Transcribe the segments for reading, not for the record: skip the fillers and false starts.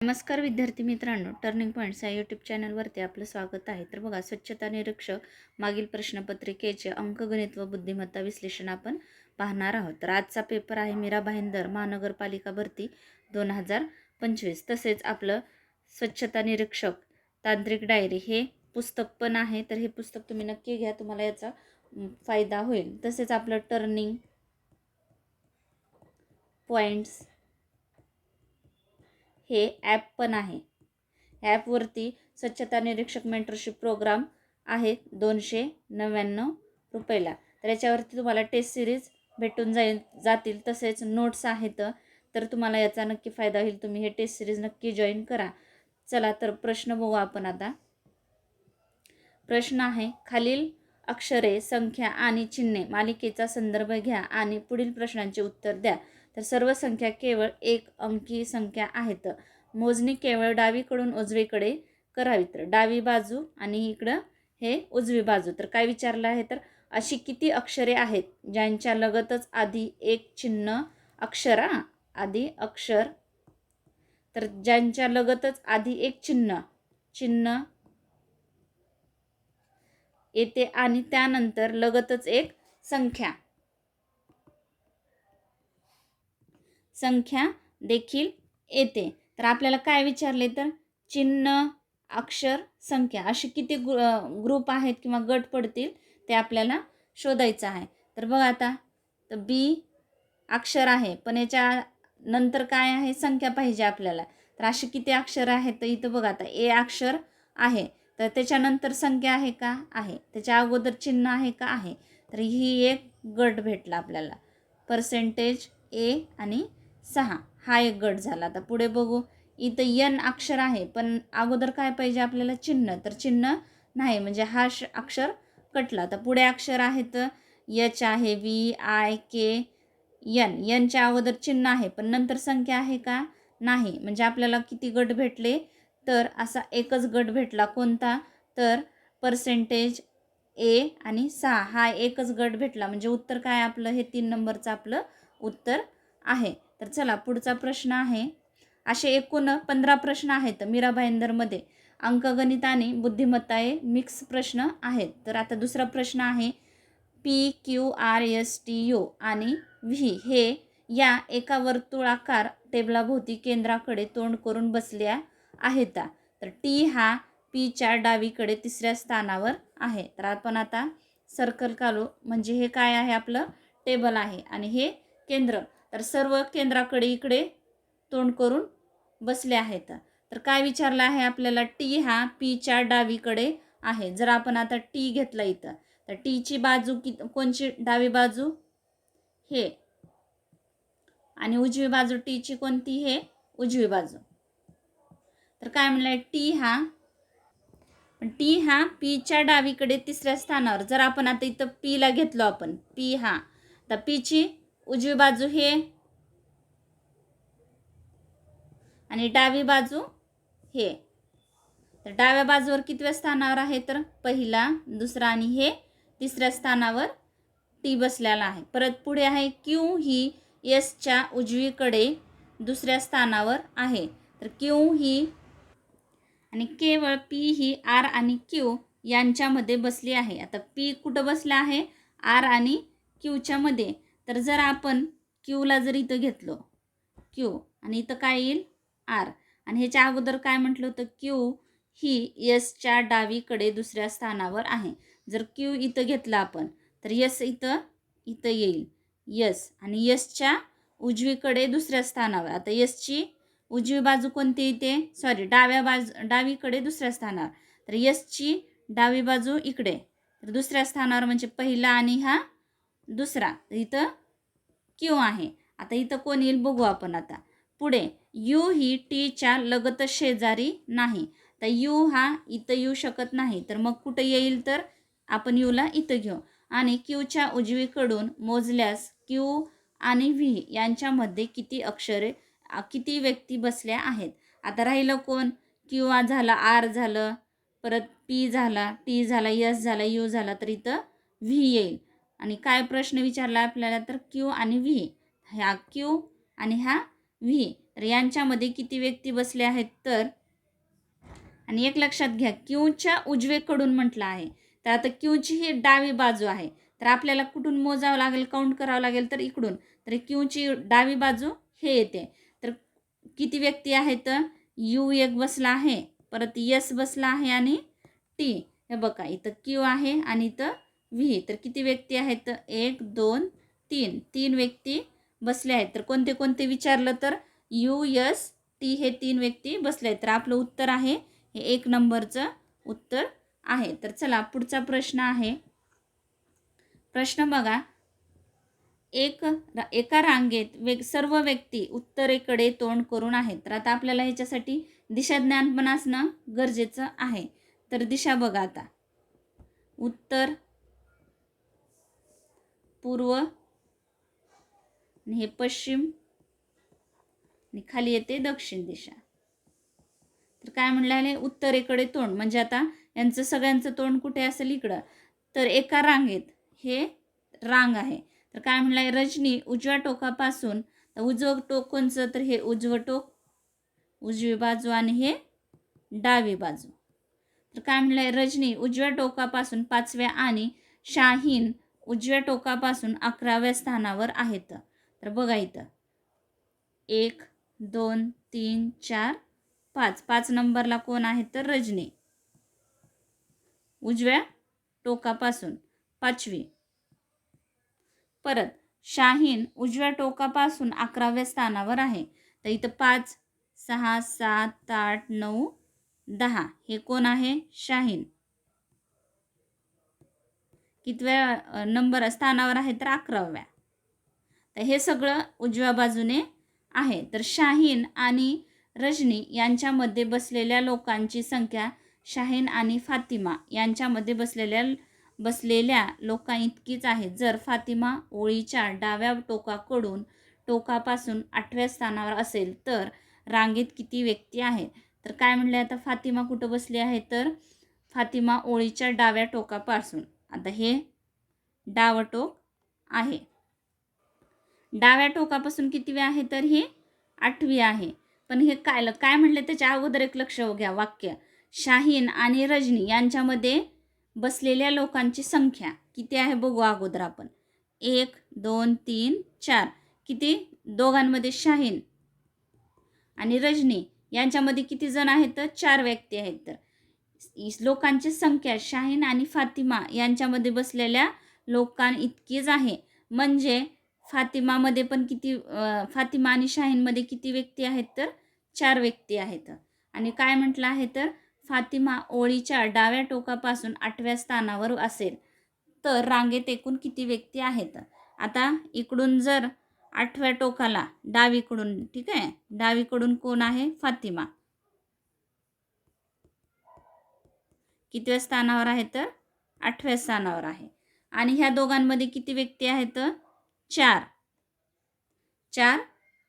नमस्कार विद्यार्थी मित्रांनो, टर्निंग पॉईंट्स या यूट्यूब चॅनलवरती आपलं स्वागत आहे. तर बघा, स्वच्छता निरीक्षक मागील प्रश्नपत्रिकेचे अंकगणित व बुद्धिमत्ता विश्लेषण आपण पाहणार आहोत. तर आजचा पेपर आहे मीरा भाईंदर महानगरपालिका भरती 2025. तसेच आपलं स्वच्छता निरीक्षक तांत्रिक डायरी हे पुस्तक पण आहे. तर हे पुस्तक तुम्ही नक्की घ्या, तुम्हाला याचा फायदा होईल. तसेच आपलं टर्निंग पॉईंट्स हे ॲप पण आहे. ॲपवरती स्वच्छता निरीक्षक मेंटरशिप प्रोग्राम आहे 299 रुपयाला. तर याच्यावरती तुम्हाला टेस्ट सिरीज भेटून जातील. तसेच नोट्स आहेत. तर तुम्हाला याचा नक्की फायदा होईल. तुम्ही हे टेस्ट सिरीज नक्की जॉईन करा. चला तर प्रश्न बघू आपण आता. प्रश्न आहे, खालील अक्षरे, संख्या आणि चिन्हे मालिकेचा संदर्भ घ्या आणि पुढील प्रश्नांचे उत्तर द्या. तर सर्व संख्या केवळ एक अंकी संख्या आहेत. मोजणी केवळ डावीकडून उजवीकडे करावी. तर डावी बाजू आणि इकडं हे उजवी बाजू. तर काय विचारलं आहे, तर अशी किती अक्षरे आहेत ज्यांच्या लगतच आधी एक चिन्ह अक्षर आधी अक्षर तर ज्यांच्या लगतच आधी एक चिन्ह येते आणि त्यानंतर लगतच एक संख्या देखील येते. तर आपल्याला काय विचारले, तर चिन्ह, अक्षर, संख्या असे किती ग्रुप आहेत किंवा गट पडतील ते आपल्याला शोधायचं आहे. तर बघा आता, तर बी अक्षर आहे पण याच्या नंतर काय आहे, संख्या पाहिजे आपल्याला. तर असे किती अक्षर आहेत, तर इथं बघा आता ए अक्षर आहे, तर त्याच्यानंतर संख्या आहे का, आहे. त्याच्या अगोदर चिन्ह आहे का, आहे. तर ही एक गट भेटला आपल्याला. पर्सेंटेज ए आणि 6 हा एक गट झाला. आता पुढे बघू, इथं एन अक्षर आहे पण अगोदर काय पाहिजे आपल्याला, चिन्ह. तर चिन्ह नाही म्हणजे हा अक्षर कटला. तर पुढे अक्षर आहेत, एच आहे, व्ही, आय, के, एन. एनच्या अगोदर चिन्ह आहे पण नंतर संख्या आहे का, नाही. म्हणजे आपल्याला किती गट भेटले, तर असा एकच गट भेटला. कोणता, तर पर्सेंटेज ए आणि 6 हा एकच गट भेटला. म्हणजे उत्तर काय आपलं, हे 3 नंबरचं आपलं उत्तर आहे. तर चला पुढचा प्रश्न आहे. असे एकूण 15 प्रश्न आहेत मीरा भाईंदरमध्ये. अंकगणित आणि बुद्धिमत्ता हे मिक्स प्रश्न आहेत. तर आता दुसरा प्रश्न आहे, P, Q, R, S, T, U आणि व्ही हे या एका वर्तुळाकार टेबलाभोवती केंद्राकडे तोंड करून बसल्या आहेत. तर टी हा पीच्या डावीकडे तिसऱ्या स्थानावर आहे. तर आपण आता सर्कल काढू. म्हणजे हे काय आहे, आपलं टेबल आहे आणि हे केंद्र. तर सर्व केंद्राकडे इकडे तोंड करून बसले आहेत. तर काय विचारलं आहे आपल्याला, टी हा पीच्या डावीकडे आहे. जर आपण आता टी घेतला इथं, तर टीची बाजू कोणची, डावी बाजू हे, आणि उजवी बाजू टीची कोणती, हे उजवी बाजू. तर काय म्हणलंय, टी हा पीच्या डावीकडे तिसऱ्या स्थानावर. जर आपण आता इथं पीला घेतलो आपण, पी हा, तर पीची उजवी बाजू हे आणि डावी बाजू हे. तर डाव्या बाजूवर कितव्या स्थानावर आहे, तर पहिला, दुसरा आणि हे तिसऱ्या स्थानावर टी बसलेला आहे. परत पुढे आहे क्यू ही एसच्या उजवीकडे दुसऱ्या स्थानावर आहे. तर क्यू ही आणि केवळ पी ही आर आणि क्यू यांच्यामध्ये बसली आहे. आता पी कुठं बसला आहे, आर आणि क्यूच्या मध्ये. तर जर आपण क्यूला जर इथं घेतलो, क्यू आणि इथं काय येईल, आर. आणि ह्याच्या अगोदर काय म्हटलं होतं, क्यू ही एसच्या डावीकडे दुसऱ्या स्थानावर आहे. जर क्यू इथं घेतला आपण, तर यस इथं येईल यस, आणि यसच्या उजवीकडे दुसऱ्या स्थानावर. आता यसची उजवी बाजू कोणती येते, सॉरी डावीकडे दुसऱ्या स्थानावर. तर यसची डावी बाजू इकडे, तर दुसऱ्या स्थानावर म्हणजे पहिला आणि हा दुसरा. तर इथं क्यू आहे. आता इथं कोण येईल बघू आपण आता. पुढे यू ही टीच्या लगत शेजारी नाही. तर यू हा इथं येऊ शकत नाही. तर मग कुठं येईल, तर आपण यूला इथं घेऊ. आणि क्यूच्या उजवीकडून मोजल्यास क्यू आणि व्ही यांच्यामध्ये किती व्यक्ती बसल्या आहेत. आता राहिलं कोण, क्यू झाला, आर झालं, परत पी झाला, टी झाला, एस झाला, यू झाला, तर इथं व्ही येईल. आणि काय प्रश्न विचारला आपल्याला, तर क्यू आणि व्ही, ह्या क्यू आणि हा व्ही. तर यांच्यामध्ये किती व्यक्ती बसले आहेत तर, आणि एक लक्षात घ्या, क्यूच्या उजवेकडून म्हटलं आहे. तर आता क्यूची ही डावी बाजू आहे. तर आपल्याला कुठून मोजावं लागेल, काउंट करावं लागेल तर इकडून. तर क्यूची डावी बाजू हे येते. तर किती व्यक्ती आहेत? यू एक बसला आहे, परत यस बसला आहे आणि टी. हे बघा, इथं क्यू आहे आणि इथं व्ही. तर किती व्यक्ती आहेत? 1 2 3. 3 व्यक्ती बसले आहेत. तर कोणते कोणते विचारलं तर यू यस टी हे 3 व्यक्ती बसले आहेत. तर आपलं उत्तर आहे हे 1 नंबरचं उत्तर आहे. तर चला पुढचा प्रश्न आहे. प्रश्न बघा. एका रांगेत सर्व व्यक्ती उत्तरेकडे तोंड करून आहेत. तर आता आपल्याला ह्याच्यासाठी दिशाज्ञान पण असणं गरजेचं आहे. तर दिशा बघा आता. उत्तर, पूर्व आणि हे पश्चिम आणि खाली येते दक्षिण दिशा. तर काय म्हणलं, उत्तरेकडे तोंड म्हणजे आता यांचं सगळ्यांचं तोंड कुठे असेल? इकडं. तर एका रांगेत हे रांग आहे. तर काय म्हणलं, रजनी उजव्या टोकापासून, तर उजवं टोक कोणचं? तर हे उजवं टोक, उजवी बाजू आणि हे डावी बाजू. तर काय म्हणलंय, रजनी उजव्या टोकापासून 5व्या आणि शाहीन उजव्या टोकापासून 11व्या स्थानावर आहेत. तर बघा इथं 1 2 3 4 5. 5 नंबरला कोण आहे तर रजनी, उजव्या टोकापासून 5वी. परत शाहीन उजव्या टोकापासून 11व्या स्थानावर आहे. तर इथं 5 6 7 8 9 10 हे कोण आहे? शाहीन. कितव्या नंबर स्थानावर आहे तर 11व्या. तर हे सगळं उजव्या बाजूने आहे. तर शाहीन आणि रजनी यांच्यामध्ये बसलेल्या लोकांची संख्या शाहीन आणि फातिमा यांच्यामध्ये बसलेल्या लोकांइतकीच आहे. जर फातिमा ओळीच्या डाव्या टोकापासून 8व्या स्थानावर असेल तर रांगेत किती व्यक्ती आहेत? तर काय म्हणले, आता फातिमा कुठं बसली आहे तर फातिमा ओळीच्या डाव्या टोकापासून, आता हे डावं टोक आहे. डाव्या टोकापासून कितीवी आहे तर ही 8वी आहे. पण हे काय म्हणले त्याच्या अगोदर एक लक्ष घ्या, वाक्य शाहीन आणि रजनी यांच्यामध्ये बसलेल्या लोकांची संख्या किती आहे बघू अगोदर आपण. 1 2 3 4. किती? दोघांमध्ये शाहीन आणि रजनी यांच्यामध्ये किती जण आहेत तर 4 व्यक्ती आहेत. तर लोकांची संख्या शाहीन आणि फातिमा यांच्यामध्ये बसलेल्या लोकां इतकीच आहे. म्हणजे फातिमामध्ये पण फातिमा आणि शाहीनमध्ये किती व्यक्ती आहेत तर 4 व्यक्ती आहेत. आणि काय म्हटलं आहे तर फातिमा ओळीच्या डाव्या टोकापासून 8व्या स्थानावर असेल तर रांगेत एकूण किती व्यक्ती आहेत? आता इकडून जर 8व्या टोकाला डावीकडून, ठीक आहे, डावीकडून कोण आहे? फातिमा. कितव्या स्थानावर आहे तर 8व्या स्थानावर आहे. आणि ह्या दोघांमध्ये किती व्यक्ती आहेत? 4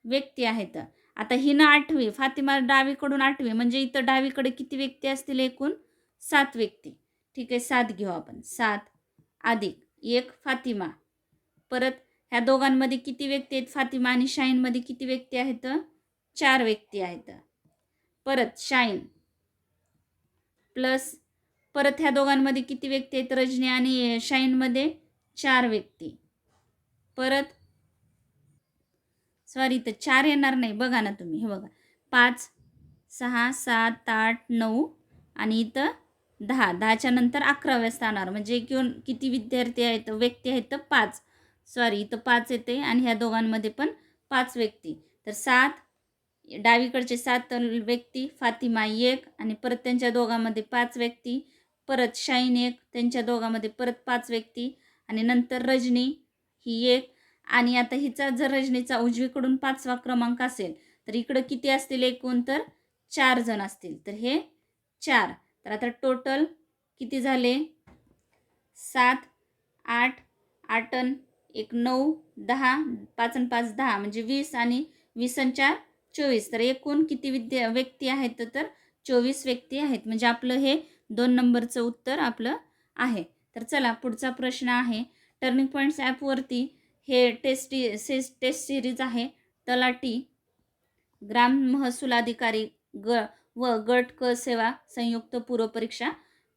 व्यक्ती आहेत. आता हिनं 8वी, फातिमा डावीकडून 8वी, म्हणजे इथं डावीकडे किती व्यक्ती असतील? एकूण 7 व्यक्ती. ठीक आहे, 7 घेऊ आपण. 7 अधिक 1 फातिमा. परत ह्या दोघांमध्ये किती व्यक्ती आहेत? फातिमा आणि शाहीनमध्ये किती व्यक्ती आहेत? 4 व्यक्ती आहेत. परत शाहीन प्लस परत ह्या दोघांमध्ये किती व्यक्ती आहेत? रजनी आणि शाहीनमध्ये 4 व्यक्ती. परत सॉरी, इथं 4 येणार नाही, बघा ना तुम्ही, हे बघा 5 6 7 8 9 आणि इथं 10. 10च्या नंतर 11व्या स्थानावर, म्हणजे एकूण किती विद्यार्थी आहेत, व्यक्ती आहेत तर 5. सॉरी, इथं 5 येते आणि ह्या दोघांमध्ये पण 5 व्यक्ती. तर 7 डावीकडचे 7 व्यक्ती, फातिमा 1 आणि परत त्यांच्या दोघांमध्ये 5 व्यक्ती, परत शाहीन 1, त्यांच्या दोघांमध्ये परत 5 व्यक्ती, आणि नंतर रजनी ही 1. आणि आता हिचा जर रजनीचा उजवीकडून 5वा क्रमांक असेल तर इकडं किती असतील एकूण तर 4 जण असतील. तर हे 4. तर आता टोटल किती झाले? 7 8 8 अन् 1 9 10, 5 अन् 5 10, म्हणजे 20 आणि 20 अन् 4 24. तर एकूण किती व्यक्ती आहेत तर 24 व्यक्ती आहेत. म्हणजे आपलं हे 2 नंबरचं उत्तर आपलं आहे. तर चला पुढचा प्रश्न आहे. टर्निंग पॉईंट्स ॲपवरती हे टेस्ट सिरीज आहे. तलाठी ग्राम महसूल अधिकारी व गट क सेवा संयुक्त पूर्वपरीक्षा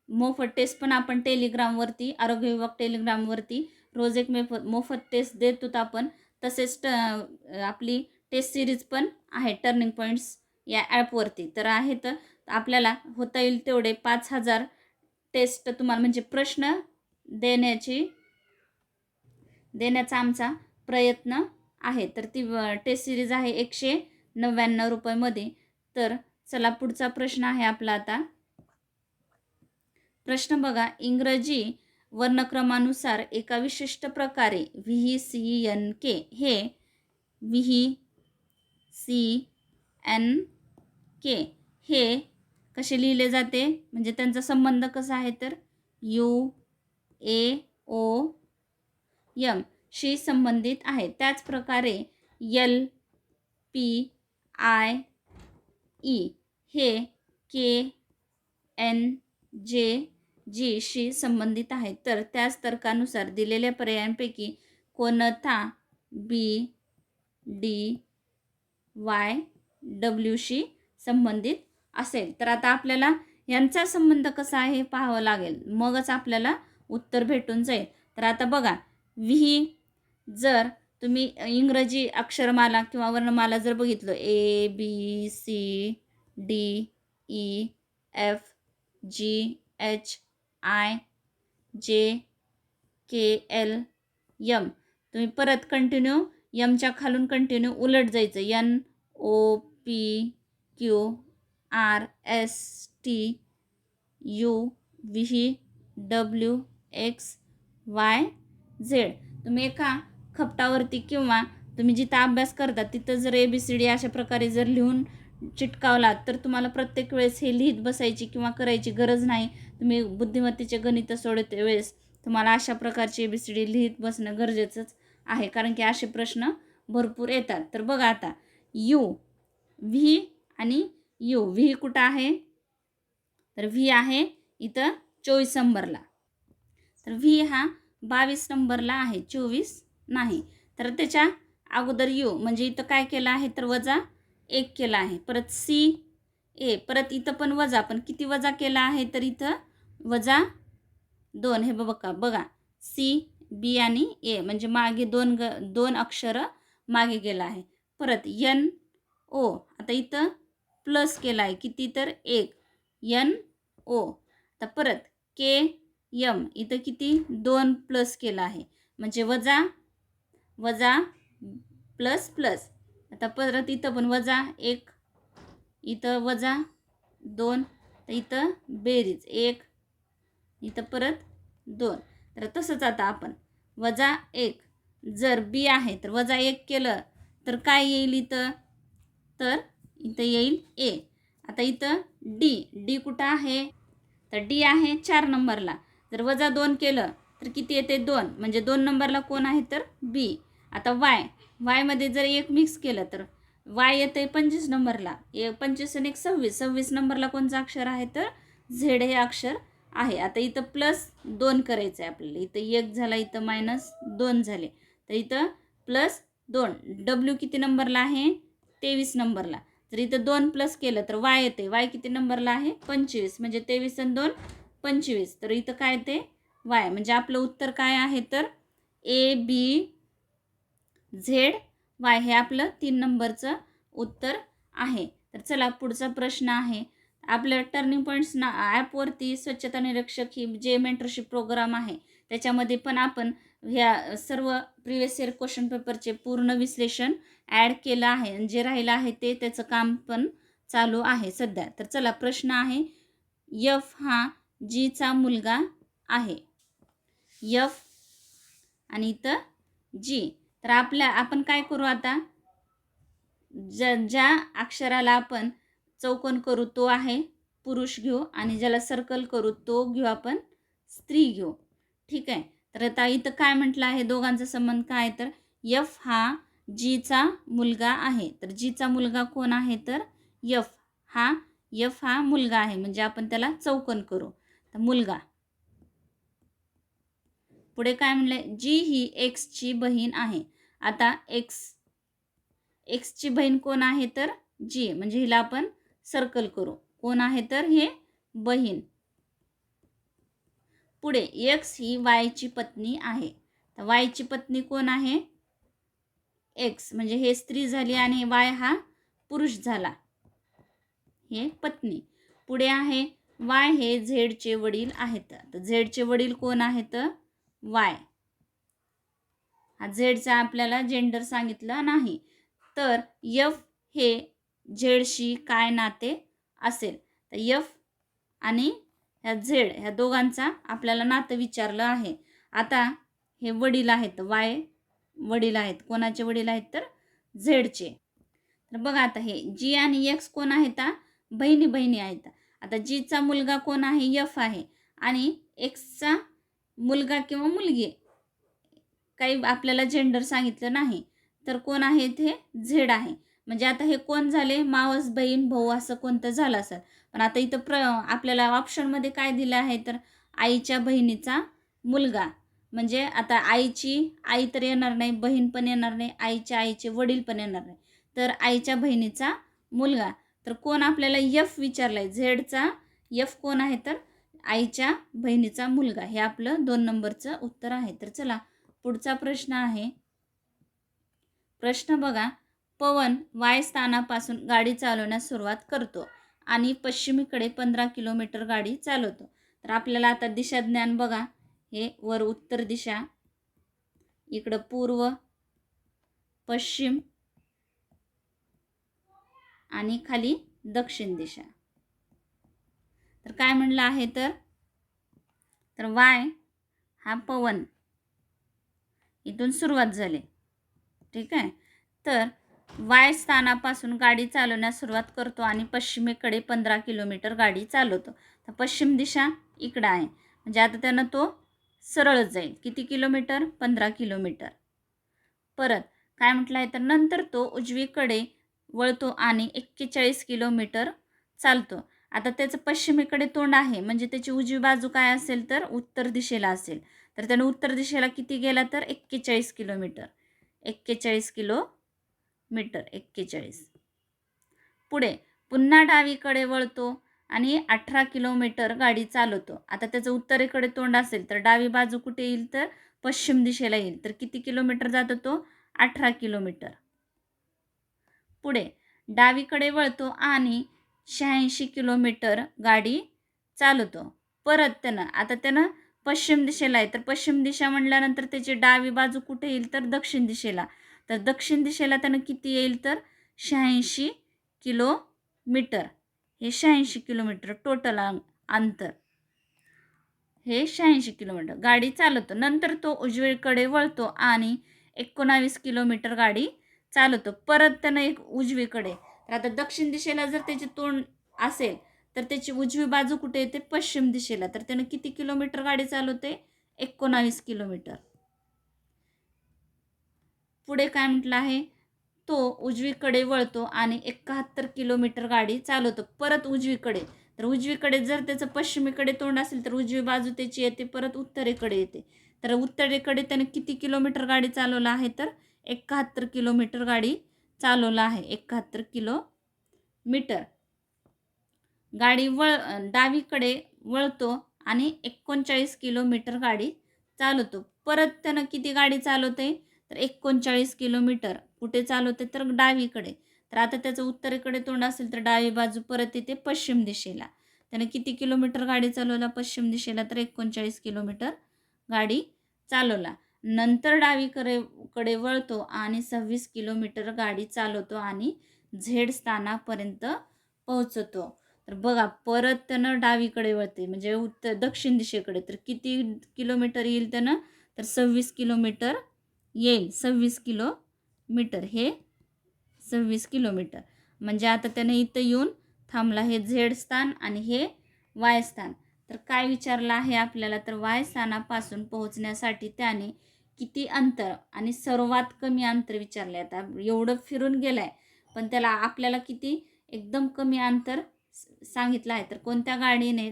मोफत टेस्ट पण आपण टेलिग्रामवरती, आरोग्य विभाग टेलिग्रामवरती रोज एक मोफत टेस्ट देत होतो आपण. तसेच आपली टेस्ट सिरीज पण आहे टर्निंग पॉईंट्स या ॲपवरती. तर आहे तर आपल्याला होता येईल तेवढे 5,000 टेस्ट तुम्हाला म्हणजे प्रश्न देण्याचा आमचा प्रयत्न आहे. तर ती टेस्ट सिरीज आहे 199 रुपयामध्ये. तर चला पुढचा प्रश्न आहे आपला आता. प्रश्न बघा, इंग्रजी वर्णक्रमानुसार एका विशिष्ट प्रकारे VCNK हे VCNK हे कसे लिहिले जाते, म्हणजे त्यांचा संबंध कसा आहे तर UAOM शी संबंधित आहे. त्याच प्रकारे LPIE हे KNJG शी संबंधित आहे. तर त्याच तर्कानुसार दिलेल्या पर्यायांपैकी कोणता BDYW शी संबंधित असेल. तर आता आपल्याला यांचा संबंध कसा आहे हे पाहावं लागेल, मगच आपल्याला उत्तर भेटून जाईल. तर आता बघा, व्ही जर तुम्ही इंग्रजी अक्षरमाला किंवा वर्णमाला जर बघितलं ABCDEFGHIJKLM, तुम्ही परत कंटिन्यू यमच्या खालून कंटिन्यू उलट जायचं. NOPQRSTUVWXYZ. तुम्ही एका खपटावरती किंवा तुम्ही जिथं अभ्यास करता तिथं जर ABCD अशा प्रकारे जर लिहून चिटकावलात तर तुम्हाला प्रत्येक वेळेस हे लिहित बसायची किंवा करायची गरज नाही. तुम्ही बुद्धिमत्तेचे गणित सोडवते वेळेस तुम्हाला अशा प्रकारची ABCD लिहित बसणं गरजेचंच आहे, कारण की असे प्रश्न भरपूर येतात. तर बघा आता व्ही आणि व्ही कुठं आहे, तर व्ही आहे इथं 24 नंबरला. तर व्ही हा 22 नंबरला आहे, 24 नाही. तर त्याच्या अगोदर म्हणजे इथं काय केलं आहे तर वजा 1 केला आहे. परत CA, परत इथं पण वजा, पण किती वजा केला आहे तर इथं वजा 2. हे बघा CB आणि A म्हणजे मागे दोन अक्षर मागे गेला आहे. परत NO, आता इथं प्लस केला आहे किती तर 1, NO. आता परत KM, इथं किती 2 प्लस केला आहे म्हणजे वजा प्लस प्लस. आता परत इथं पण वजा 1, इथं वजा 2, तर इथं बेरीज 1, इथं परत 2. तर तसंच आता आपण वजा 1 जर बी आहे तर वजा 1 केलं तर काय येईल इथं, तर इथं येईल A. आता इथं डी कुठं आहे तर डी आहे 4 नंबरला. जर वजा 2 केलं तर किती येते 2, म्हणजे 2 नंबरला कोण आहे तर बी. आता वायमध्ये जर 1 मिक्स केलं तर वाय येते 25 नंबरला. 25 आणि 1 26 नंबरला कोणचं अक्षर आहे तर झेड हे अक्षर आहे. आता इथं +2 करायचं आहे आपल्याला. इथं 1 झाला, इथं -2 झाले, तर इथं +2. डब्ल्यू किती नंबरला आहे 23 नंबरला. जर इथं 2 प्लस केलं तर वाय येते. वाय किती नंबरला आहे 25, म्हणजे 23 आणि 2 25. तर इथं काय येते वाय. म्हणजे आपलं उत्तर काय आहे तर ABZY हे आपलं 3 नंबरचं उत्तर आहे. तर चला पुढचा प्रश्न आहे. आपल्या टर्निंग पॉईंट्स ॲपवरती स्वच्छता निरीक्षक ही जे मेंटरशिप प्रोग्राम आहे त्याच्यामध्ये पण आपण ह्या सर्व प्रिवियस इयर क्वेश्चन पेपरचे पूर्ण विश्लेषण ॲड केलं आहे आणि जे राहिलं आहे त्याचं काम पण चालू आहे सध्या. तर चला प्रश्न आहे, F हा Gचा मुलगा आहे. F आणि इथं G. तर आपण काय करू आता, ज्या अक्षराला आपण चौकोन करू तो आहे पुरुष घेऊ आणि ज्याला सर्कल करू तो घेऊ आपण स्त्री घेऊ. ठीक आहे. तर आता इथं काय म्हटलं आहे, दोघांचा संबंध काय तर F हा Gचा मुलगा आहे. तर Gचा मुलगा कोण आहे तर F हा मुलगा आहे, म्हणजे आपण त्याला चौकोन करू. तर मुलगा. पुढे काय म्हणलंय, G ही Xची बहीण आहे. आता Xची बहीण कोण आहे तर जी, म्हणजे हिला आपण सर्कल करू. कोण आहे तर हे बहीण. पुढे एक्स ही वायची पत्नी आहे. तर वायची पत्नी कोण आहे? एक्स, म्हणजे हे स्त्री झाली आणि वाय हा पुरुष झाला, हे पत्नी. पुढे आहे वाय हे झेडचे वडील आहेत. तर झेडचे वडील कोण आहेत? वाय. हा झेडचा आपल्याला जेंडर सांगितलं नाही. तर एफ हे झेडशी काय नाते असेल? तर एफ आणि ह्या झेड ह्या दोघांचा आपल्याला नातं विचारलं आहे. आता हे वडील आहेत, वाय वडील आहेत. कोणाचे वडील आहेत तर झेडचे. तर बघा आता हे जी आणि एक्स कोण आहेत? बहिणी बहिणी आहेत. आता जीचा मुलगा कोण आहे? एफ आहे. आणि एक्सचा मुलगा किंवा मुलगी काही आपल्याला जेंडर सांगितलं नाही, तर कोण आहे ते झेड आहे. म्हणजे आता हे कोण झाले? मावस बहीण भाऊ असं कोणतं झालं असेल. पण आता इथं आपल्याला ऑप्शनमध्ये काय दिलं आहे तर आईच्या बहिणीचा मुलगा. म्हणजे आता आईची आई तर येणार नाही, बहीण पण येणार नाही, आईच्या आईचे वडील पण येणार नाही, तर आईच्या बहिणीचा मुलगा. तर कोण आपल्याला एफ विचारलाय? झेडचा एफ कोण आहे तर आईच्या बहिणीचा मुलगा. हे आपलं 2 नंबरचं उत्तर आहे. तर चला पुढचा प्रश्न आहे. प्रश्न बघा. पवन वाय स्थानापासून गाडी चालवण्यास सुरुवात करतो आणि पश्चिमेकडे 15 किलोमीटर गाडी चालवतो. तर आपल्याला आता दिशा ज्ञान बघा. हे वर उत्तर दिशा, इकडं पूर्व, पश्चिम आणि खाली दक्षिण दिशा. तर काय म्हणलं आहे तर वाय हा पवन इथून सुरुवात झाली. ठीक आहे. तर वाय स्थानापासून गाडी चालवण्यास सुरुवात करतो आणि पश्चिमेकडे 15 किलोमीटर गाडी चालवतो. तर पश्चिम दिशा इकडं आहे, म्हणजे आता त्यानं तो सरळच जाईल. किती किलोमीटर? 15 किलोमीटर. परत काय म्हटलं आहे तर नंतर तो उजवीकडे वळतो आणि 41 किलोमीटर चालतो. आता त्याचं पश्चिमेकडे तोंड आहे, म्हणजे त्याची उजवी बाजू काय असेल तर उत्तर दिशेला असेल. तर त्यानं उत्तर दिशेला किती गेला तर 41 किलोमीटर. 41 किलोमीटर 41. पुढे पुन्हा डावीकडे वळतो आणि 18 किलोमीटर गाडी चालवतो. आता त्याचं उत्तरेकडे तोंड असेल तर डावी बाजू कुठे येईल तर पश्चिम दिशेला येईल. तर किती किलोमीटर जातो तो? 18 किलोमीटर. पुढे डावीकडे वळतो आणि 86 किलोमीटर गाडी चालवतो. परत त्यानं पश्चिम दिशेला आहे, तर पश्चिम दिशा म्हणल्यानंतर त्याची डावी बाजू कुठे येईल तर दक्षिण दिशेला. तर दक्षिण दिशेला त्यानं किती येईल तर 86 किलोमीटर. हे 86 किलोमीटर टोटल अंतर, हे 86 किलोमीटर गाडी चालवतो. नंतर तो उजवीकडे वळतो आणि 19 किलोमीटर गाडी चालवतो. परत त्यानं एक उजवीकडे. तर आता दक्षिण दिशेला जर त्याचे तोंड असेल तर त्याची उजवी बाजू कुठे येते? पश्चिम दिशेला. तर त्यानं किती किलोमीटर गाडी चालवते? 19 किलोमीटर. पुढे काय म्हटलं आहे? तो उजवीकडे वळतो आणि 71 किलोमीटर गाडी चालवतो. परत उजवीकडे. तर उजवीकडे जर त्याचं पश्चिमेकडे तोंड असेल तर उजवी बाजू त्याची येते परत उत्तरेकडे येते. तर उत्तरेकडे त्याने किती किलोमीटर गाडी चालवलं आहे तर 71 किलोमीटर गाडी चालवलं आहे. 71 किलोमीटर. गाडी डावीकडे वळतो आणि 39 किलोमीटर गाडी चालवतो. परत त्यानं किती गाडी चालवते तर 39 किलोमीटर कुठे चालवते तर डावीकडे. तर आता त्याचं उत्तरेकडे तोंड असेल तर डावी बाजू परत येते पश्चिम दिशेला. त्यानं किती किलोमीटर गाडी चालवला पश्चिम दिशेला तर 39 किलोमीटर गाडी चालवला. नंतर डावीकडे वळतो आणि 26 किलोमीटर गाडी चालवतो आणि झेड स्थानापर्यंत पोहोचतो. तर बघा परत त्यानं डावीकडे वळते, म्हणजे दक्षिण दिशेकडे. तर किती किलोमीटर येईल त्यानं तर 26 किलोमीटर येईल. 26 किलोमीटर, हे 26 किलोमीटर. म्हणजे आता त्याने इथं येऊन थांबला. हे झेड स्थान आणि हे वाय स्थान. तर काय विचारलं आहे आपल्याला तर वाय स्थानापासून पोहोचण्यासाठी त्याने किती अंतर आणि सर्वात कमी अंतर विचारले. आता एवढं फिरून गेलाय पण त्याला आपल्याला किती एकदम कमी अंतर सांगितलं आहे. तर कोणत्या गाडीने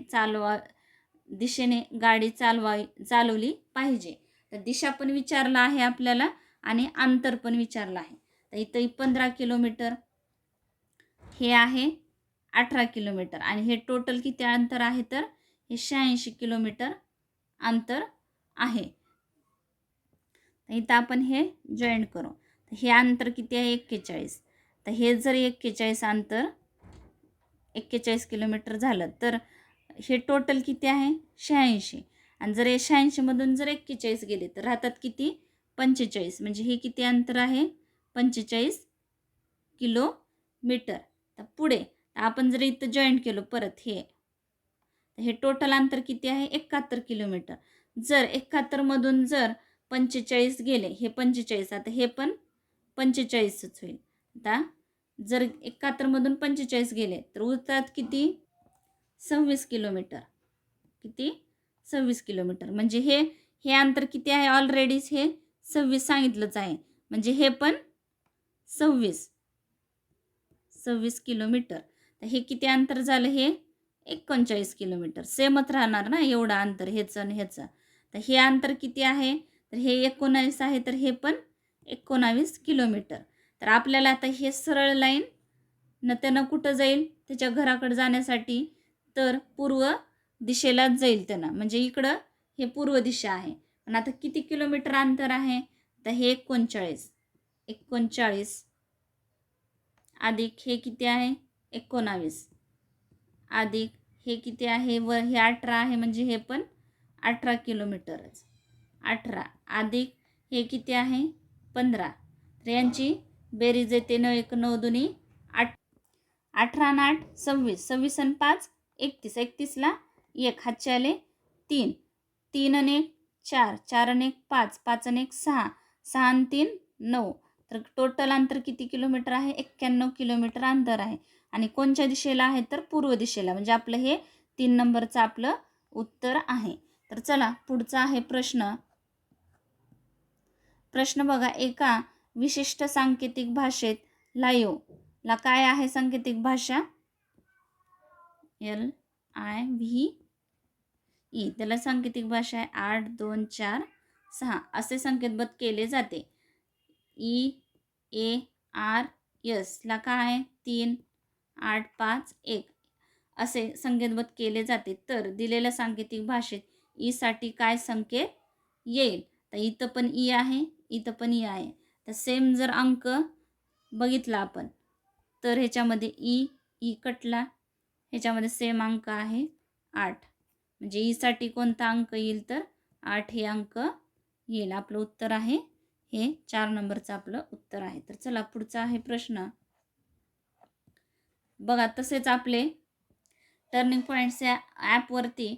दिशेने गाडी चालवली पाहिजे. तर दिशा पण विचारला आहे आपल्याला आणि अंतर पण विचारलं आहे. तर इथं 15 किलोमीटर हे आहे 18 किलोमीटर आणि हे टोटल किती अंतर आहे तर हे 86 किलोमीटर अंतर आहे. इथं आपण हे जॉईंट करू. हे अंतर किती आहे 41. तर हे जर 41 अंतर 41 किलोमीटर झालं तर हे टोटल किती आहे 86 आणि जर 86 मधून जर 41 गेले तर राहतात किती 45. म्हणजे हे किती अंतर आहे 45 किलोमीटर. तर पुढे आपण जर इथं जॉईंट केलं परत हे टोटल अंतर किती आहे 71 किलोमीटर. जर 71 मधून जर 45 गेले हे 45 आता हे पण 45च होईल. आता जर 71 मधून 45 गेले तर उरतात किती 26 किलोमीटर. किती 26 किलोमीटर. म्हणजे हे अंतर किती आहे ऑलरेडीच हे 26 सांगितलंच आहे. म्हणजे हे पण 26 किलोमीटर. तर हे किती अंतर झालं हे 39 किलोमीटर. सेमच राहणार ना एवढं अंतर ह्याचं आणि ह्याचं. तर हे अंतर किती आहे तर हे 19 आहे तर हे पण 19 किलोमीटर. तर आपल्याला आता हे सरळ लाईन न त्यानं कुठं जाईल त्याच्या घराकडे जाण्यासाठी तर पूर्व दिशेलाच जाईल त्यानं. म्हणजे इकडं हे पूर्व दिशा आहे. पण आता किती किलोमीटर अंतर आहे तर हे 39 अधिक हे किती आहे 19 अधिक हे किती आहे वर हे 18 आहे म्हणजे हे पण 18 किलोमीटरच. 18 अधिक हे किती आहे 15. तर यांची बेरीज येते 9 1 9 2 8. 18 आणि 8 26. 26 आणि 5 31. 31ला 1 हातचे आले 3. 3 आणि 1 4. 4 आणि 1 5. 5 आणि 1 6. 6 आणि 3 9. तर टोटल अंतर किती किलोमीटर आहे 91 किलोमीटर अंतर आहे. आणि कोणत्या दिशेला आहे तर पूर्व दिशेला. म्हणजे आपलं हे 3 नंबरचं आपलं उत्तर आहे. तर चला पुढचा आहे प्रश्न. प्रश्न बघा. एका विशिष्ट सांकेतिक भाषेत लाईव्हला काय आहे सांकेतिक भाषा LIVE. त्याला सांकेतिक भाषा आहे 8 2 4 6 असे संकेतबद्ध केले जाते. EARS ला काय आहे 3 8 5 1 असे संकेतबद्ध केले जाते. तर दिलेल्या सांकेतिक भाषेत साठी काय संकेत येईल. तर इथं पण आहे इथं पण आहे. तर सेम जर अंक बघितला आपण तर ह्याच्यामध्ये ई कटला ह्याच्यामध्ये सेम अंक आहे 8. म्हणजे साठी कोणता अंक येईल तर 8 हे अंक येईल. आपलं उत्तर आहे हे 4 नंबरचं आपलं उत्तर आहे. तर चला पुढचा आहे प्रश्न बघा. तसेच आपले टर्निंग पॉईंट्स या ॲपवरती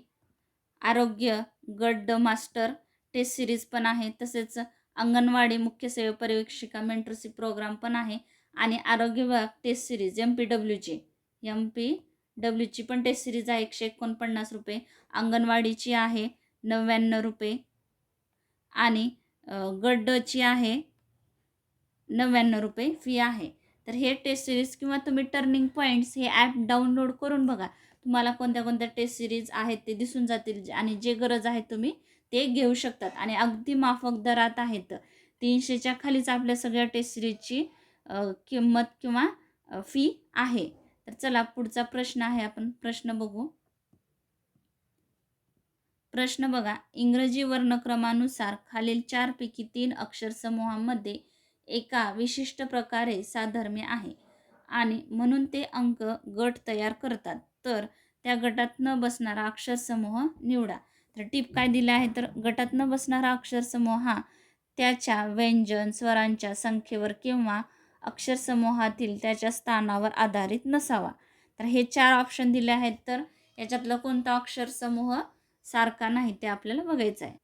आरोग्य गट मास्टर टेस्ट सिरीज पण आहे. तसेच अंगणवाडी मुख्य सेवा पर्यवेक्षिका मेंटरशिप प्रोग्राम पण आहे. आणि आरोग्य विभाग टेस्ट सिरीज MPWची पण टेस्ट सिरीज आहे 149 रुपये. अंगणवाडीची आहे 99 रुपये आणि गटची आहे 99 रुपये फी आहे. तर हे टेस्ट सिरीज किंवा तुम्ही टर्निंग पॉईंट्स हे ॲप डाउनलोड करून बघा. तुम्हाला कोणत्या कोणत्या टेस्ट सिरीज आहेत ते दिसून जातील आणि जे गरज आहे तुम्ही ते घेऊ शकतात. आणि अगदी माफक दरात आहेत. 300च्या खालीच आपल्या सगळ्या टेस्ट सिरीजची किंमत किंवा फी आहे. तर चला पुढचा प्रश्न आहे आपण प्रश्न बघू. प्रश्न बघा. इंग्रजी वर्णक्रमानुसार खालील 4 पैकी 3 अक्षर समूहामध्ये एका विशिष्ट प्रकारे साधर्म्य आहे आणि म्हणून ते अंक गट तयार करतात. तर त्या गटात न बसणारा अक्षरसमूह निवडा. तर टिप काय दिले आहे तर गटात न बसणारा अक्षरसमूह हा त्याच्या व्यंजन स्वरांच्या संख्येवर किंवा अक्षरसमूहातील त्याच्या स्थानावर आधारित नसावा. तर हे 4 ऑप्शन दिले आहेत. तर याच्यातलं कोणता अक्षरसमूह सारखा नाही ते आपल्याला बघायचं आहे.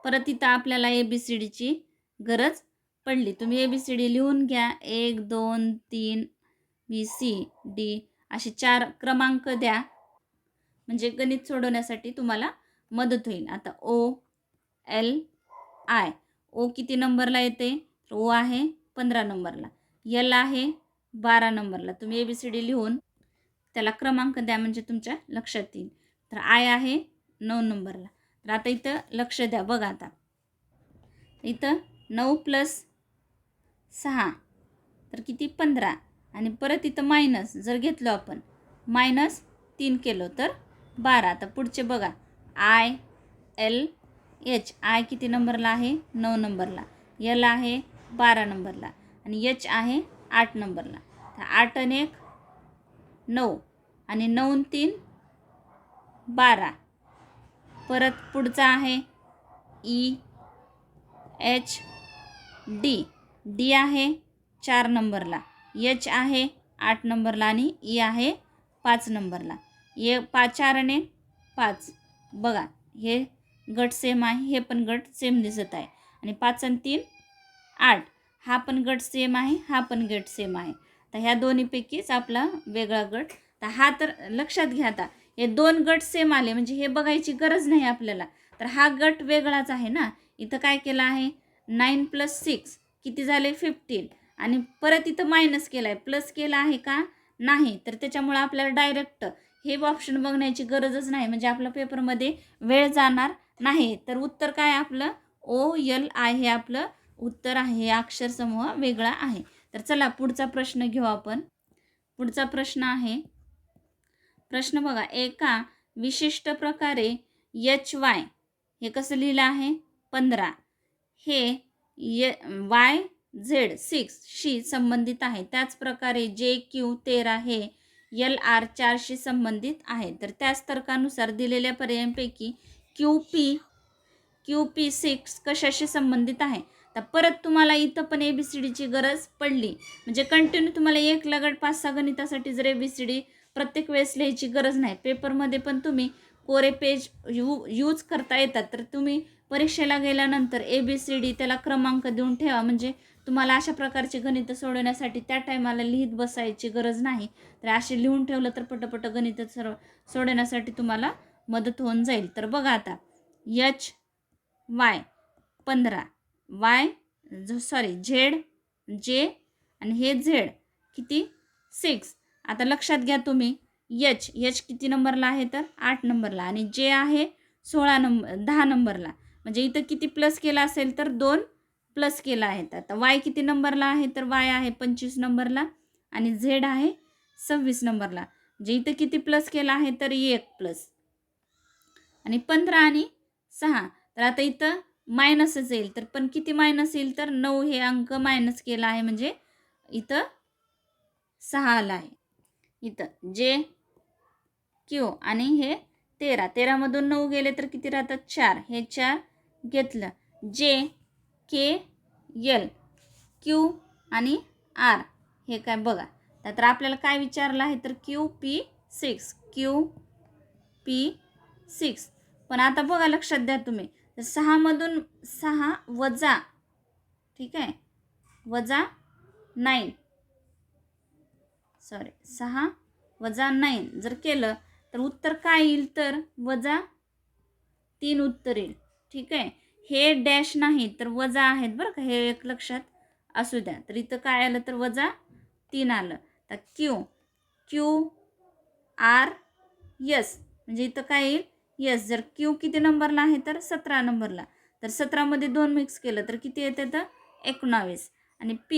परत इथं आपल्याला ABCDची गरज पडली. तुम्ही ABCD लिहून घ्या. 1 2 3 BCD असे 4 क्रमांक द्या. म्हणजे गणित सोडवण्यासाठी तुम्हाला मदत होईल. आता OLI ओ किती नंबरला येते तर O आहे 15 नंबरला. L आहे 12 नंबरला. तुम्ही ABCD लिहून त्याला क्रमांक द्या म्हणजे तुमच्या लक्षात येईल. तर I आहे 9 नंबरला. तर आता इथं लक्ष द्या. बघा आता इथं 9 + 6 तर किती 15. आणि परत इथं मायनस जर घेतलो आपण -3 केलो तर 12. आता पुढचे बघा ILH. आय किती नंबरला आहे? 9 नंबरला. एल आहे 12 नंबरला आणि एच आहे 8 नंबरला. तर 8 आणि 1 9 आणि 9 आणि 3 12. परत पुढचा आहे EHD. डी आहे 4 नंबरला, एच आहे 8 नंबरला आणि ई आहे 5 नंबरला. 4 आणि 5 बघा हे गट सेम आहे, हे पण गट सेम दिसत आहे. आणि 5 आणि 3 8. हा पण गट सेम आहे, हा पण गट सेम आहे. तर ह्या दोन्हीपैकीच आपला वेगळा गट. तर हा तर लक्षात घ्या. आता हे 2 गट सेम आले म्हणजे हे बघायची गरज नाही आपल्याला. तर हा गट वेगळाच आहे ना. इथं काय केलं आहे? 9 + 6 किती झाले? 15. आणि परत इथं मायनस केला आहे, प्लस केला आहे का? नाही. तर त्याच्यामुळे आपल्याला डायरेक्ट हे ऑप्शन बघण्याची गरजच नाही, म्हणजे आपल्या पेपरमध्ये वेळ जाणार नाही. तर उत्तर काय आपलं OLI हे आपलं उत्तर आहे. हे अक्षरसमूह वेगळा आहे. तर चला पुढचा प्रश्न घेऊ आपण. पुढचा प्रश्न आहे, प्रश्न बघा, एका विशिष्ट प्रकारे HY हे कसं लिहिलं आहे? 15 हे YZ 6 शी संबंधित आहे. त्याच प्रकारे JQ 13 हे LR 4 शी संबंधित आहे. तर त्याच तर्कानुसार दिलेल्या पर्यायांपैकी QP 6 कशाशी संबंधित आहे? तर परत तुम्हाला इथं पण ABCDची गरज पडली म्हणजे कंटिन्यू तुम्हाला एक लगट 5-6 गणितासाठी जर ABCD प्रत्येक वेळेस लिहायची गरज नाही. पेपरमध्ये पण तुम्ही कोरे पेज यूज करता येतात. तर तुम्ही परीक्षेला गेल्यानंतर ABCD त्याला क्रमांक देऊन ठेवा, म्हणजे तुम्हाला अशा प्रकारचे गणित सोडवण्यासाठी त्या टायमाला लिहित बसायची गरज नाही. तर असे लिहून ठेवलं तर पटपट गणित सोडवण्यासाठी तुम्हाला मदत होऊन जाईल. तर बघा आता HY 15 ZJ आणि हे Z किती? 6. आता लक्षात घ्या तुम्ही, H किती नंबरला आहे? तर 8 नंबरला आणि J आहे 10 नंबरला. म्हणजे इथं किती प्लस केला असेल? तर 2 प्लस केला आहे. आता Y किती नंबरला आहे? तर Y आहे 25 नंबरला आणि Z आहे 26 नंबरला. म्हणजे इथं किती प्लस केला आहे? तर 1 प्लस. आणि 15 आणि 6. तर आता इथं मायनसच येईल. तर पण किती मायनस येईल? तर 9 हे अंक मायनस केला आहे म्हणजे इथं 6 आला आहे. इथं JQ आणि हे 13 मधून 9 गेले तर किती राहतात? 4. हे 4 घेतलं. JKL Q आणि R हे काय बघा. तर आपल्याला काय विचारलं आहे? तर QP6 पण आता बघा लक्षात द्या तुम्ही, तर 6 मधून 6 वजा, ठीक आहे, वजा 9 6 वजा 9 जर केलं तर उत्तर काय येईल? तर -3 उत्तर येईल. ठीक आहे. हे डॅश नाही तर वजा आहेत बरं का, हे एक लक्षात असू द्या. तर इथं काय आलं? तर -3 आलं. तर QRS म्हणजे इथं काय येईल? यस. जर Q किती नंबरला आहे? तर 17 नंबरला. तर 17 मध्ये 2 मिक्स केलं तर किती येते? तर 19. आणि P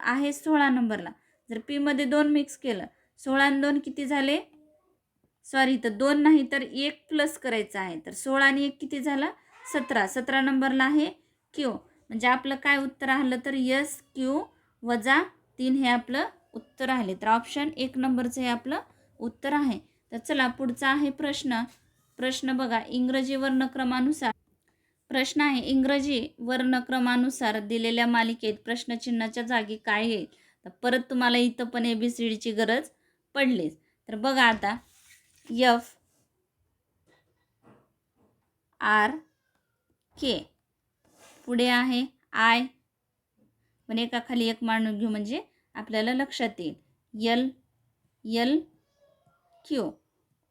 आहे 16 नंबरला. जर P मध्ये 2 मिक्स केलं, 16 आणि 2 किती झाले? सॉरी, तर 2 नाही तर 1 प्लस करायचं आहे. तर 16 आणि 1 किती झाला? 17. 17 नंबरला आहे Q. म्हणजे आपलं काय उत्तर आलं? तर SQ वजा 3 हे आपलं उत्तर आहे. तर ऑप्शन 1 नंबरचं हे आपलं उत्तर आहे. तर चला पुढचा आहे प्रश्न बघा, इंग्रजी वर्णक्रमानुसार प्रश्न आहे, इंग्रजी वर्णक्रमानुसार दिलेल्या मालिकेत प्रश्नचिन्हाच्या जागी काय येईल? तर परत तुम्हाला इथं पण ABCDची गरज पडलीच. तर बघा आता FRK पुढे आहे I पण एकाखाली एक मांडून घेऊ म्हणजे आपल्याला लक्षात येईल. LQ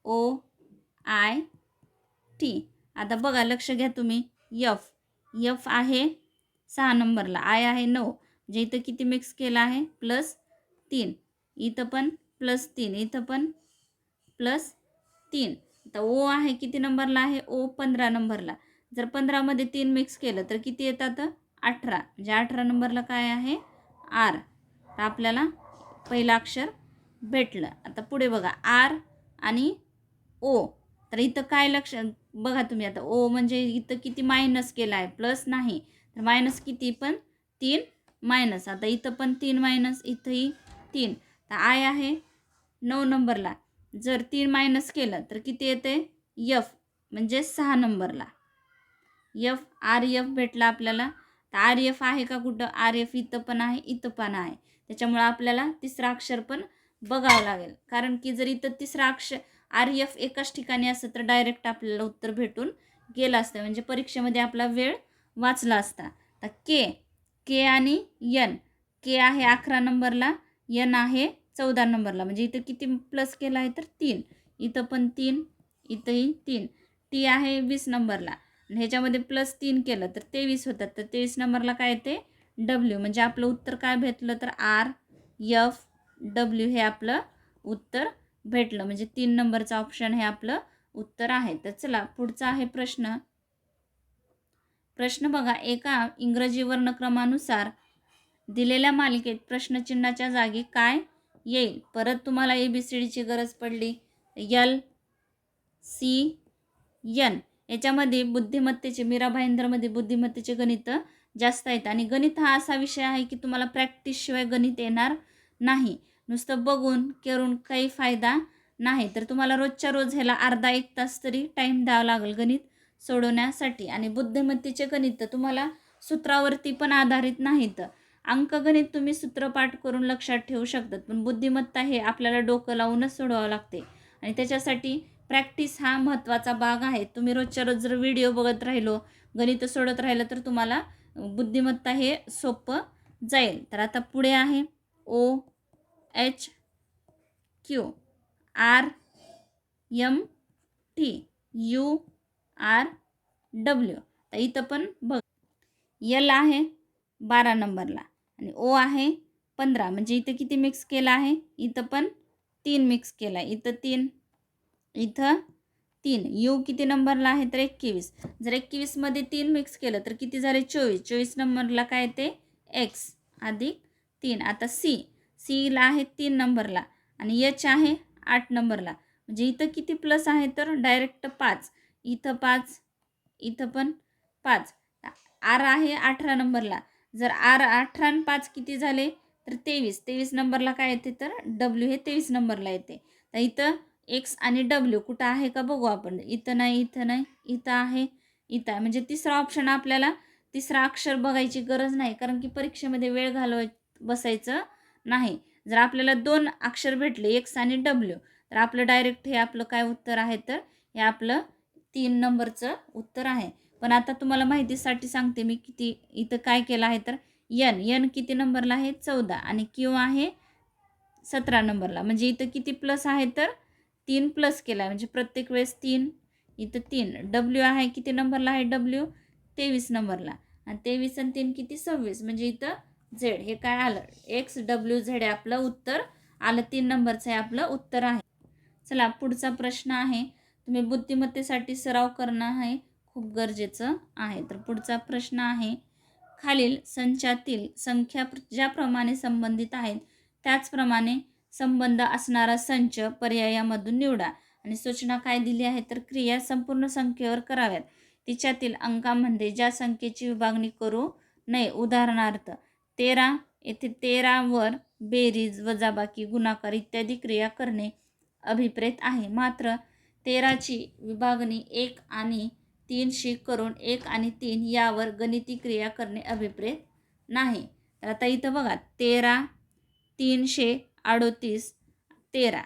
OIT. आता बघा लक्ष घ्या तुम्ही, F आहे 6 नंबरला, I आहे 9. म्हणजे इथं किती मिक्स केला आहे? +3. इथं पण +3, इथं पण +3. आता O आहे किती नंबरला आहे? O 15 नंबरला. जर 15 मध्ये 3 मिक्स केलं तर किती येतात? 18. म्हणजे 18 नंबरला काय आहे? R. तर आपल्याला पहिलं अक्षर भेटलं. आता पुढे बघा आर आणि ओ. तर इथं काय लक्ष बघा तुम्ही आता ओ म्हणजे इथं किती मायनस केला आहे, प्लस नाही. तर मायनस किती पण 3 मायनस. आता इथं पण 3 मायनस, इथंही 3. तर आय आहे 9 नंबरला. जर 3 मायनस केलं तर किती येते यफ म्हणजे 6 नंबरला. यफ आर एफ भेटला आपल्याला. तर आर एफ आहे का कुठं, आर एफ इथं पण आहे, इथं पण आहे. त्याच्यामुळं आपल्याला तिसरं अक्षर पण बघावं लागेल. कारण की जर इथं तिसरं अक्षर आर एफ एकाच ठिकाणी असतं तर डायरेक्ट आपल्याला उत्तर भेटून गेलं असतं, म्हणजे परीक्षेमध्ये आपला वेळ वाचला असता. तर के के आणि यन. के आहे 11 नंबरला, यन आहे 14 नंबरला. म्हणजे इथं किती प्लस केला आहे तर 3. इथं पण 3, इथंही 3. टी आहे 20 नंबरला आणि ह्याच्यामध्ये प्लस 3 केलं तर 23 होतात. तर 23 नंबरला काय येते डब्ल्यू. म्हणजे आपलं उत्तर काय भेटलं तर आर एफ डब्ल्यू हे आपलं उत्तर भेटलं. म्हणजे 3 नंबरचं ऑप्शन हे आपलं उत्तर आहे. तर चला पुढचा आहे प्रश्न. प्रश्न बघा, एका इंग्रजी वर्णक्रमानुसार दिलेल्या मालिकेत प्रश्नचिन्हाच्या जागी काय येईल. परत तुम्हाला ABCDची गरज पडली. यल सी यन याच्यामध्ये बुद्धिमत्तेचे, मीरा भाईंदरमध्ये बुद्धिमत्तेचे गणित जास्त आहेत. आणि गणित हा असा विषय आहे की तुम्हाला प्रॅक्टिसशिवाय गणित येणार नाही. नुसतं बघून करून काही फायदा नाही. तर तुम्हाला रोजच्या रोज ह्याला अर्धा एक तास तरी टाईम द्यावा लागेल गणित सोडवण्यासाठी. आणि बुद्धिमत्तेचे गणित तुम्हाला सूत्रावरती पण आधारित नाहीत. अंकगणित तुम्ही सूत्रपाठ करून लक्षात ठेवू शकतात, पण बुद्धिमत्ता हे आपल्याला डोकं लावूनच सोडवावं लागते. आणि त्याच्यासाठी प्रॅक्टिस हा महत्त्वाचा भाग आहे. तुम्ही रोजच्या रोज जर व्हिडिओ बघत राहिलो, गणित सोडत राहिलं तर तुम्हाला बुद्धिमत्ता हे सोपं जाईल. तर आता पुढे आहे O H Q R M T U R W. तर इथं पण बघ, यल आहे 12 नंबरला आणि ओ आहे 15. म्हणजे इथं किती मिक्स केला आहे, इथं पण 3 मिक्स केला आहे. इथं 3, इथं 3. यू किती नंबरला आहे तर 21. जर 21मध्ये 3 मिक्स केलं तर किती झाले 24. 24 नंबरला काय येते एक्स अधिक 3. आता सीला आहे 3 नंबरला आणि एच आहे 8 नंबरला. म्हणजे इथं किती प्लस आहे तर डायरेक्ट 5. इथं 5, इथं पण 5. आर आहे 18 नंबरला. जर आर 18 आणि 5 किती झाले तर 23. 23 नंबरला काय येते तर डब्ल्यू हे 23 नंबरला येते. तर इथं एक्स आणि डब्ल्यू कुठं आहे का बघू आपण. इथं नाही, इथं नाही, इथं आहे, इथं आहे. म्हणजे तिसरा ऑप्शन आपल्याला तिसरा अक्षर बघायची गरज नाही, कारण की परीक्षेमध्ये वेळ बसायचं नाही. जर आपल्याला 2 अक्षर भेटले एक्स आणि डब्ल्यू तर आपलं डायरेक्ट हे आपलं काय उत्तर आहे तर हे आपलं 3 नंबरचं उत्तर आहे. पण आता तुम्हाला माहितीसाठी सांगते मी किती इथं काय केलं आहे तर यन किती नंबरला आहे 14 आणि क्यू आहे 17 नंबरला. म्हणजे इथं किती प्लस आहे तर 3 प्लस केला आहे. म्हणजे प्रत्येक वेळेस 3, इथं 3. डब्ल्यू आहे किती नंबरला आहे डब्ल्यू 23 नंबरला आणि 23 आणि 3 किती 26. म्हणजे इथं झेड हे काय आलं एक्स डब्ल्यू झेड हे आपलं उत्तर आलं. 3 नंबरचं हे आपलं उत्तर आहे. चला पुढचा प्रश्न आहे. तुम्ही बुद्धिमत्तेसाठी सराव करणं हे खूप गरजेचं आहे. तर पुढचा प्रश्न आहे, खालील संचातील संख्या ज्याप्रमाणे संबंधित आहेत त्याचप्रमाणे संबंध असणारा संच पर्यायामधून निवडा. आणि सूचना काय दिली आहे तर क्रिया संपूर्ण संख्येवर कराव्यात. तिच्यातील अंकामध्ये ज्या संख्येची विभागणी करू नये. उदाहरणार्थ 13, येथे 13 वर बेरीज वजाबाकी गुणाकार इत्यादी क्रिया करणे अभिप्रेत आहे. मात्र 13ची विभागणी 1 आणि 3शी करून 1 आणि 3 यावर गणिती क्रिया करणे अभिप्रेत नाही. तर आता इथं बघा 13, 338, 13,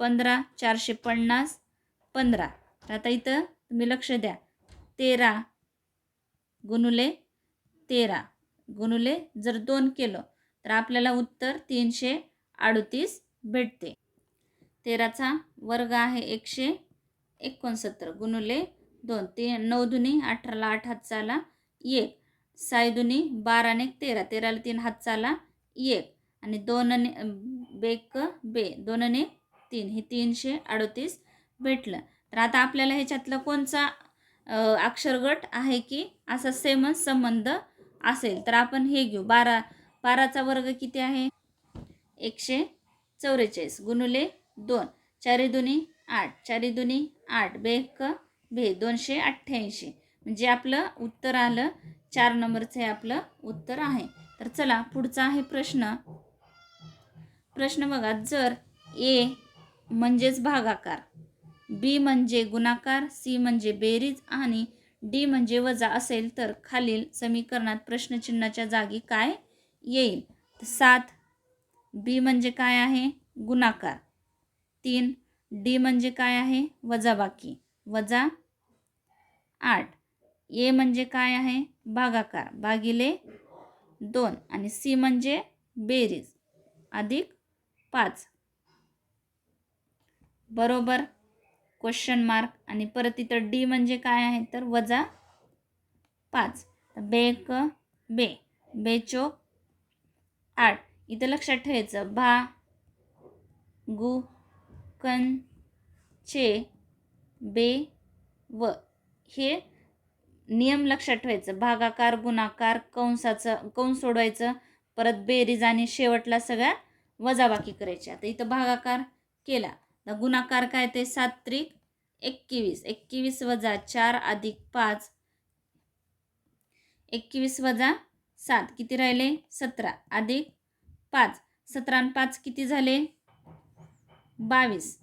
15, 450, 15. तर आता इथं तुम्ही लक्ष द्या. 13 गुणुले 13 गुणुले जर 2 केलं तर आपल्याला उत्तर 338 भेटते. 13चा वर्ग आहे 169 गुणुले 2. 9 दुनी 18ला 8 हातचाला 1. 6 दुनी 12 ने 13. 13ला 3 हातचाला 1 आणि 2 ने बेक बे 2 ने 3 हे 338 भेटलं. तर आता आपल्याला ह्याच्यातलं कोणचा अक्षरगट आहे की असा सेमच संबंध असेल तर आपण हे घेऊ. 12चा वर्ग किती आहे 144 गुणुले 2, 4 दुनी 8, 4 दुनी 8, बेक बे 288. म्हणजे आपलं उत्तर आलं 4 नंबरचं हे आपलं उत्तर आहे. तर चला पुढचा आहे प्रश्न. प्रश्न बघा, जर ए म्हणजेच भागाकार, बी म्हणजे गुणाकार, सी म्हणजे बेरीज आणि डी म्हणजे वजा असेल तर खालील समीकरणात प्रश्नचिन्हाच्या जागी काय येईल? 7 बी म्हणजे काय आहे? गुणाकार. 3 डी म्हणजे काय आहे? वजाबाकी. वजा 8 ए म्हणजे काय आहे? भागाकार भागिले 2 आणि सी म्हणजे बेरीज अधिक 5. बरोबर. Question mark. आणि परत इथं डी म्हणजे काय आहे? तर वजा 5. बेक बे, बेचोक 8. इथं लक्षात ठेवायचं गु कन चे बे व हे नियम लक्षात ठेवायचं. भागाकार, गुणाकार, कंस सोडवायचं, परत बेरीज आणि शेवटला सगळ्यात वजाबाकी करायची. आता इथं भागाकार केला तर गुणाकार काय ते 7 त्रिक 21, 21 वजा 4 अधिक 5, 21 वजा 7 किती राहिले? 17 अधिक 5, 17 आणि 5 किती झाले? 22.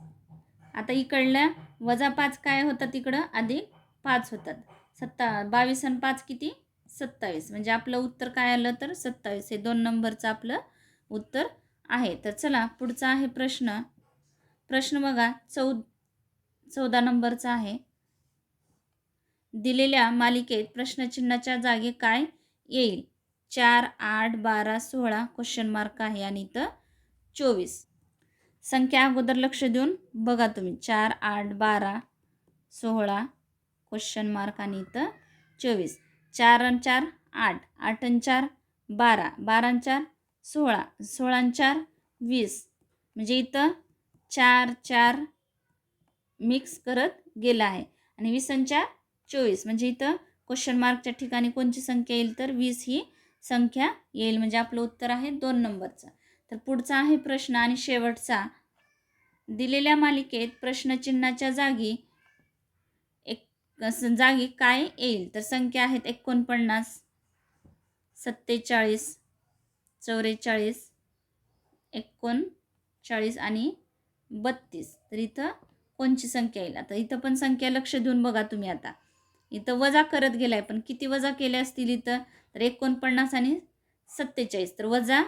आता इकडल्या वजा 5 काय होतात? इकडं अधिक 5 होतात. 22 आणि 5 किती? 27. म्हणजे आपलं उत्तर काय आलं? तर 27 हे 2 नंबरचं आपलं उत्तर आहे. तर चला पुढचा आहे प्रश्न. प्रश्न बघा 14 नंबरचा आहे. दिलेल्या मालिकेत प्रश्नचिन्हाच्या जागी काय येईल? 4, 8, 12, 16 क्वेश्चन मार्क आहे आणि इथं 24. संख्या अगोदर लक्ष देऊन बघा तुम्ही. 4, 8, 12, 16 क्वेश्चन मार्क आणि इथं 24. 4 आणि 4 8, 8 आणि 4 12, 12 आणि 4 16, 16 आणि 4 20. म्हणजे इथं 4 4 मिक्स करत गेला आहे आणि 20 आणि 4 24. म्हणजे इथं क्वेश्चन मार्कच्या ठिकाणी कोणती संख्या येईल? तर 20 ही संख्या येईल. म्हणजे आपलं उत्तर आहे 2 नंबरचं. तर पुढचा आहे प्रश्न आणि शेवटचा. दिलेल्या मालिकेत प्रश्नचिन्हाच्या जागी जागी काय येईल? तर संख्या आहेत 49, 47, 44, 39 आणि 32. तर इथं कोणची संख्या येईल? आता इथं पण संख्या लक्ष देऊन बघा तुम्ही. आता इथं वजा करत गेलाय, पण किती वजा केले असतील इथं? तर 49 आणि 47, तर वजा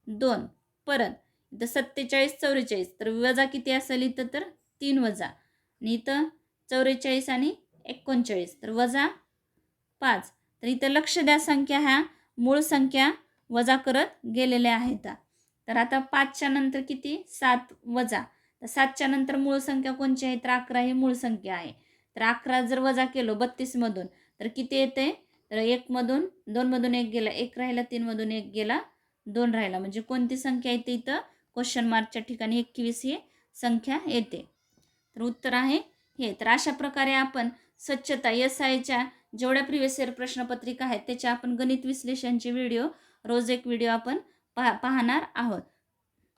2. परत इथं 47 44, तर वजा किती असेल इथं? तर 3 वजा. आणि इथं 44 आणि 39, तर वजा 5. तर इथं लक्ष द्या, संख्या ह्या मूळ संख्या वजा करत गेलेल्या आहेत. तर आता 5च्या नंतर किती? 7 वजा. तर 7च्या नंतर मूळ संख्या कोणची आहे? तर 11 ही मूळ संख्या आहे. तर 11 जर वजा केलो 32 मधून तर किती येते? तर 1 मधून 2 मधून 1 गेला, 1 राहिला, 3 मधून 1 गेला, 2 राहिला. म्हणजे कोणती संख्या येते इथं? क्वेश्चन मार्कच्या ठिकाणी 21 ही संख्या येते. तर उत्तर आहे हे. तर अशा प्रकारे आपण स्वच्छता SIच्या जेवढ्या प्रिव्हियस इयर प्रश्नपत्रिका आहेत त्याच्या आपण गणित विश्लेषणचे व्हिडिओ रोज एक व्हिडिओ आपण पाहणार आहोत.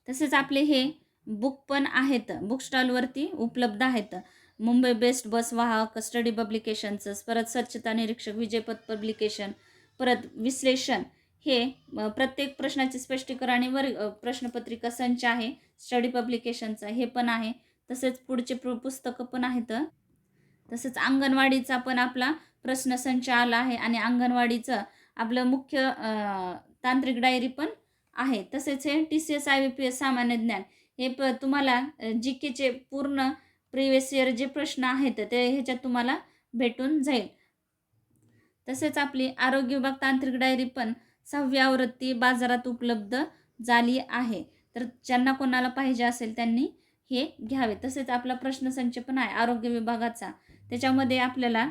तसेच आपले हे बुक पण आहेत, बुक स्टॉलवरती उपलब्ध आहेत. मुंबई बेस्ट बस वाहक स्टडी पब्लिकेशनचं, परत स्वच्छता निरीक्षक विजयपथ पब्लिकेशन, परत विश्लेषण हे प्रत्येक प्रश्नाचे स्पष्टीकरण आणि प्रश्नपत्रिका संच आहे स्टडी पब्लिकेशनचा, हे पण आहे. तसेच पुढचे पुस्तकं पण आहेत. तसेच अंगणवाडीचा पण आपला प्रश्नसंच आला आहे आणि अंगणवाडीचं आपलं मुख्य तांत्रिक डायरी पण आहे. तसेच हे TCS IBPS सामान्य ज्ञान हे तुम्हाला GKचे पूर्ण प्रिव्हियस इयर जे प्रश्न आहेत ते ह्याच्यात तुम्हाला भेटून जाईल. तसेच आपली आरोग्य विभाग तांत्रिक डायरी पण 6वी आवृत्ती बाजारात उपलब्ध झाली आहे. तर ज्यांना कोणाला पाहिजे असेल त्यांनी हे घ्यावे. तसेच आपला प्रश्नसंच पण आहे आरोग्य विभागाचा. त्याच्यामध्ये आपल्याला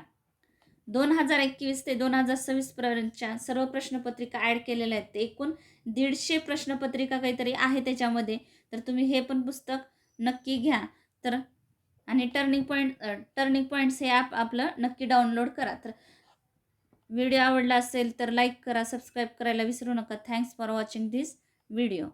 2021 ते 2026 पर्यंतच्या सर्व प्रश्नपत्रिका ॲड केलेल्या आहेत. एकूण 150 प्रश्नपत्रिका काहीतरी आहे त्याच्यामध्ये. तर तुम्ही हे पण पुस्तक नक्की घ्या. तर आणि टर्निंग पॉईंट्स हे ॲप आपलं नक्की डाउनलोड करा. तर व्हिडिओ आवडला असेल तर लाईक करा, सबस्क्राईब करायला विसरू नका. Thanks for watching this video.